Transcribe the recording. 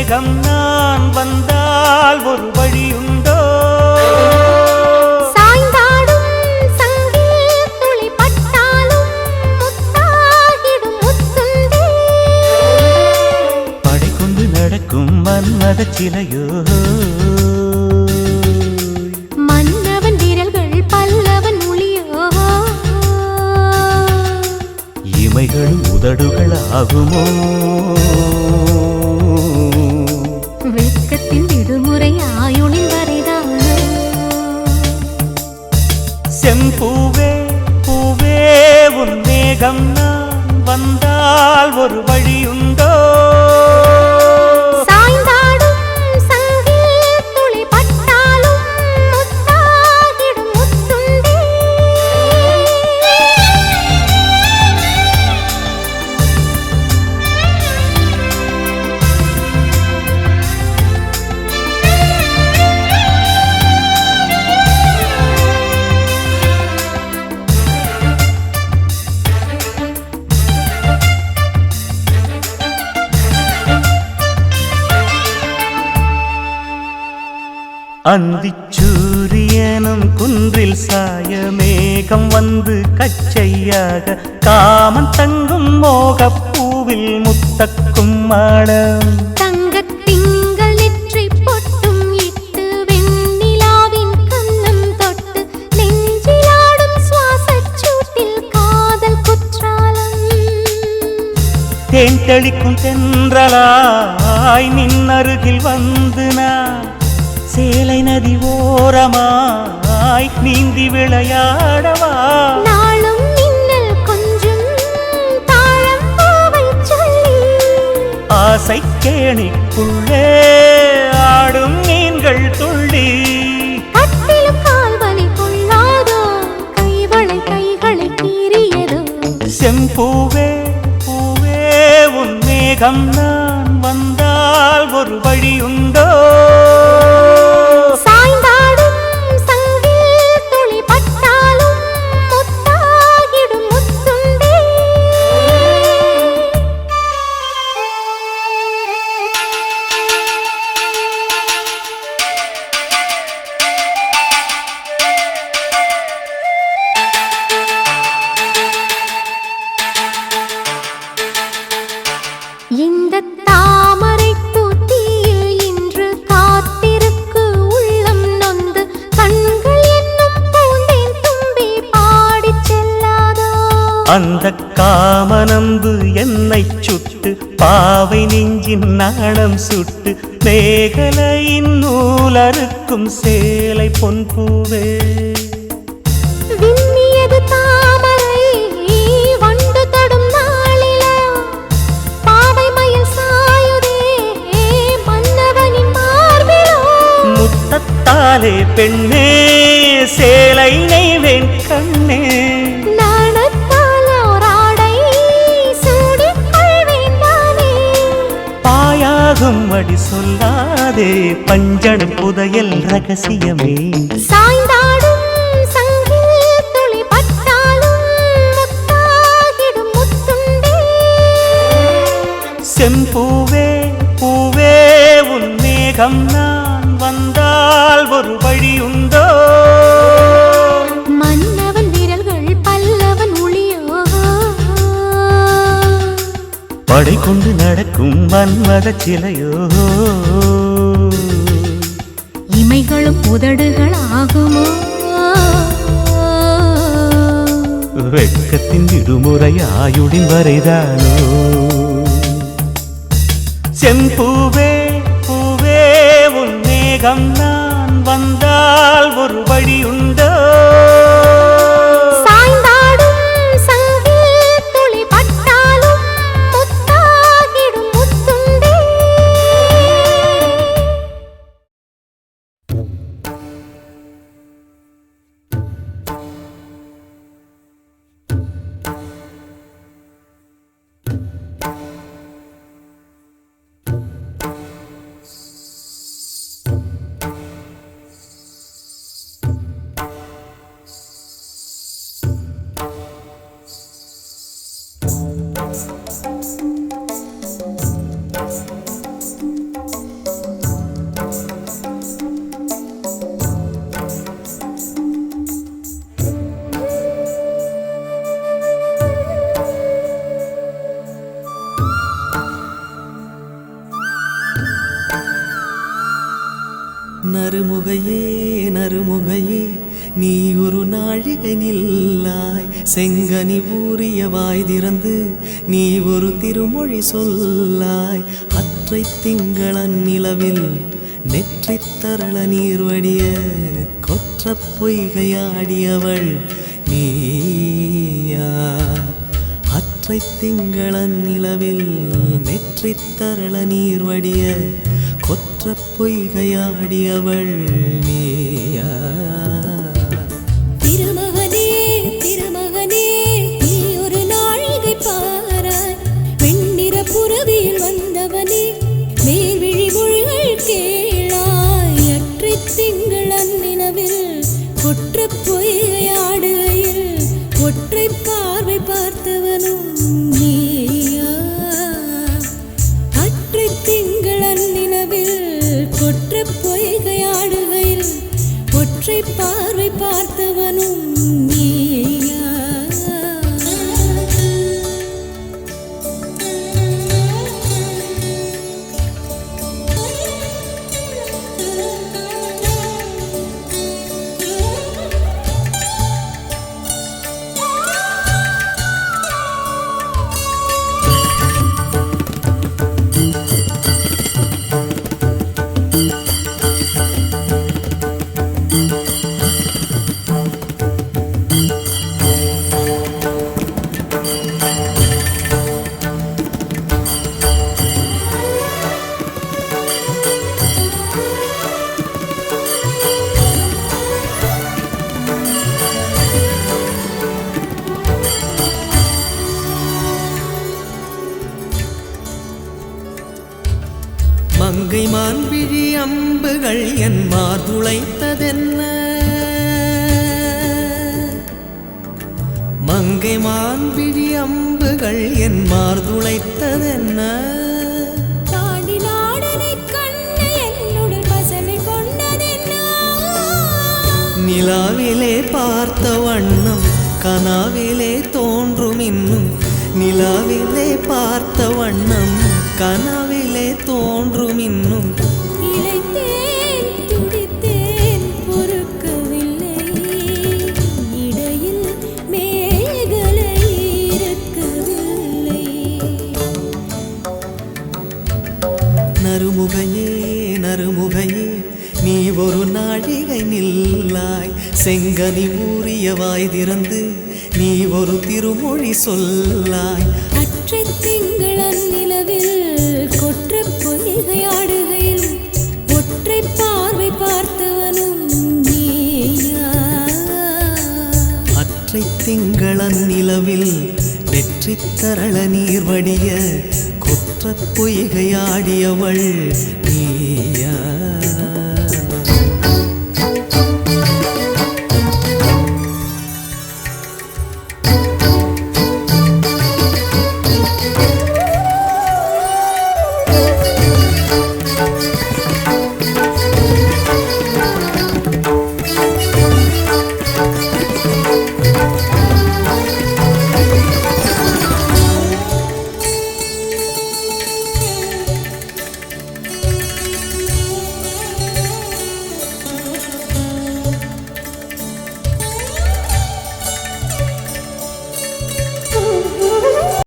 மேகம் நான் வந்தால் ஒரு வழியுண்டோ சாய்ந்தாடும் சங்கில் துளி பட்டாலும் முத்தாகிடும் முத்துண்டே படை கொண்டு நடக்கும் மன்மத சிலையோ மன்னவன் விரல்கள் பல்லவன் ஒளியோ இமைகளும் உதடுகள் ஆகுமோ வெட்கத்தின் விடுமுறை ஆயுளின் வரைதானோ செம்பூவே பூவே உன் மேகம் நான் வந்தால் ஒரு வழியுண்டோ சாய்ந்தாடும் சங்கில் துளி பட்டாலும் முத்தாகிடும் முத்துண்டே அந்திச்சூரியனும் குன்றில் சாய மேகம் வந்து கச்சையாக காமன் தங்கும் மோகப்பூவில் முத்தக்கும் மாடம் தங்கத் திங்கள் நெற்றி பொட்டும் இட்டு வெண்ணிலாவின் கன்னம் தொட்டு நெஞ்சிலாடும் சுவாசச் சூட்டில் காதல் குற்றாலம் தேன் தெளிக்கும் தென்றலாய் நின்னருகில் வந்து நான் சேலை நதி ஓரமாய் நீந்தி விளையாடவா நாளும் மின்னல் கொஞ்சம் தாழம் பூவை சொல்லி ஆசை கேணிக்குள்ளே ஆடும் மீன்கள் துள்ளி கட்டிலும் கால்வலி கொள்ளாதோ கைகளை கீறியதோ செம்பூவே பூவே உன் மேகம் நான் வந்தால் ஒரு வழியுண்டோ சாய்ந்தாடும் சங்கில் துளி பட்டாலும் முத்தாகிடும் முத்துண்டே இந்த தாமரை பூத்தியில் இன்று காத்திருக்கு உள்ளம் நொந்து கண்கள் என்னும் பூந்தேன் தும்பி பாடிச் செல்லாதோ அந்த காமனம்பு என்னை சுட்டு பாவை நெஞ்சின் நாணம் சுட்டு மேகலையின் நூலறுக்கும் சேலை பொன்பூவே விண்ணியது தாமரை வண்டு தடும் நாளிலா பாவை மயில் சாயுதே மன்னவனின் மார்பிலோ முத்தத்தாலே பெண்ணே சேலை நெய்வேன் கண்ணே நாணத்தால் ஓராடை சூடிக் கொள்வேன் நானே பாயாகும் அடி சொல்லாதே பஞ்சண புதையல் ரகசியமே சாய்ந்தாடும் சங்கில் துளி பட்டாலும் முத்தாகிடும் முத்துண்டே செம்பூவே பூவே உன் மேகம் நான் வந்தால் ஒரு வழியுண்டோ மன்னவன் விரல்கள் பல்லவன் ஒளியோ படை கொண்டு நடக்கும் மன்மத சிலையோ இமைகளும் உதடுகள் ஆகுமோ வெட்கத்தின் விடுமுறை ஆயுடின் வரைதானோ செம்பூவே பூவே உன் மேகம் நான் வந்தால் ஒரு வழியுண்டோ சாய்ந்தாடும் சங்கில் துளி பட்டாலும் முத்தாகிடும் முத்துண்டே நறுமுகையே நறுமுகையே நீ ஒரு நாழிகை நில்லாய் செங்கனி ஊறிய வாய் திறந்து நீ ஒரு திருமொழி சொல்லாய் அற்றை திங்களன் நிலவில் நெற்றித் தரள நீர் வடிய கொற்ற பொய்கையாடியவள் நீயா அற்றை திங்களன் நிலவில் நெற்றித் தரள நீர் வடிய கொற்ற பொய்கையாடியவள் நீயா திருமகனே திருமகனே நீ ஒரு நாழிகை பாராய் வெண்ணிற புறவியில் வந்தவனே மேல்விழி மொழிகள் கேளாய் அற்றை திங்கள் அந்நிலவில் கொற்ற பொய்கையாடுகையில் ஒற்றை பார்வை பார்த்தவனும் நீயா அற்றை திங்கள் அந்நிலவில் கொற்ற பொய்கையாடுகையில் ஒற்றை பார்வை பார்த்தவனும் நீயா மங்கை மான்விழி அம்புகள் என் மார்துளைத்ததென்ன மங்கை மான்விழி அம்புகள் என் மார்துளைத்ததென்ன தாண்டி நாடனை கண்டு என்னுடன் பசலை கொண்டதென்ன நிலாவிலே பார்த்த வண்ணம் கனாவிலே தோன்றும் இன்னும் நிலாவிலே பார்த்த வண்ணம் கனாவிலே தோன்றும் இன்னும் இளைத்தேன் துடித்தேன் பொறுக்கவில்லை இடையில் மேகலை இருக்கவில்லை நறுமுகையே நறுமுகையே நீ ஒரு நாழிகை நில்லாய் செங்கனி ஊறிய வாய் திறந்து நீ ஒரு திருமொழி சொல்லாய் அற்றை திங்கள் அந்நிலவில் கொற்ற பொய்கையாடுகையில் ஒற்றை பார்வை பார்த்தவனும் நீயா அற்றை திங்களன் நிலவில் வெற்றித் தரள நீர் வடிய கொற்ற பொய்கையாடியவள் நீயா